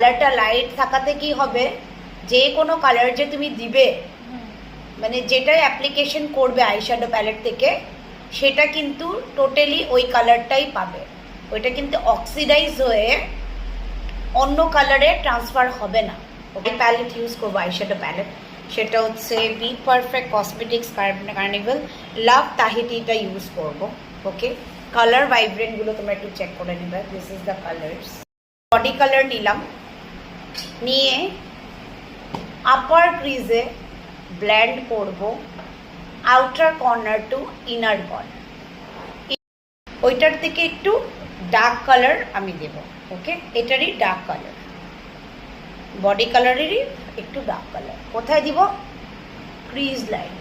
কালারটা লাইট থাকাতে কি হবে, যে কোনো কালার যে তুমি দিবে, মানে যেটা অ্যাপ্লিকেশন করবে আইশ্যাডো প্যালেট থেকে, সেটা কিন্তু টোটালি ওই কালারটাই পাবে। ওইটা কিন্তু অক্সিডাইজ হয়ে অন্য কালারে ট্রান্সফার হবে না। ওকে, প্যালেট ইউজ করবো আইশ্যাডো প্যালেট, সেটা হচ্ছে B perfect cosmetics carnival love তাহিতিটা ইউজ করব। ওকে, কালার ভাইব্রেন্টগুলো তোমরা একটু চেক করে নেবে। This is the colours. Body colour নিলাম, নিয়ে আপার ক্রিজে ব্লেন্ড করব outer corner to inner corner. ওইটার থেকে একটু ডার্ক কালার আমি দেব। ওকে, এটারই ডার্ক কালার, বডি কালারেরই একটু ডার্ক কালার। কোথায় দিব? Crease line.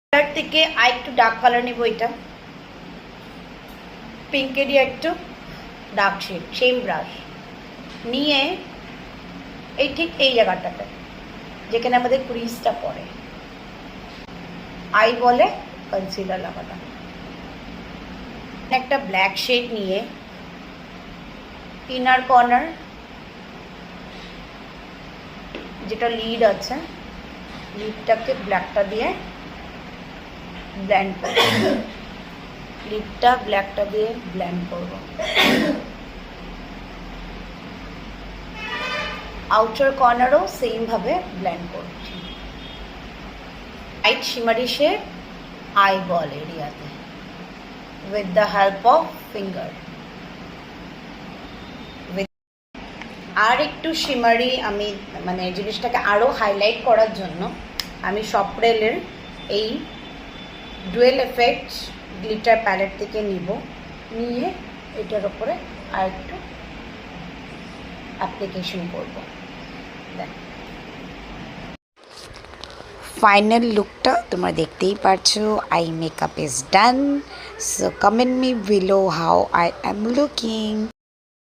কালার থেকে আর একটু ডার্ক কালার নেব, এটা পিঙ্কেরই একটু ডার্ক শেড, সেম ব্রাশ নিয়ে এই ঠিক এই জায়গাটাতে যেখানে আমাদের ক্রিজটা পড়ে, আই বলে কনসিলার লাগালাম। একটা ব্ল্যাক শেড নিয়ে ইনার কর্নার যেটা লিড আছে, লিডটাকে ব্ল্যাকটা দিয়ে ব্লেন্ড করব। লিডটা ব্ল্যাকটা দিয়ে ব্লেন্ড করব। আউটার কর্নারও সেম ভাবে ব্লেন্ড করছি। Light shimmery shade eye ball এরিয়াতে with the help of finger. আর একটু শিমারি আমি মানে জিনিসটাকে আরও হাইলাইট করার জন্য আমি সপ্রেলের এই ডুয়েল এফেক্ট গ্লিটার প্যালেট থেকে নিব, নিয়ে এটার উপরে আর একটু অ্যাপ্লিকেশন করব। ফাইনাল লুকটা তোমরা দেখতেই পারছো। Eye makeup is done, so comment me below how I am looking.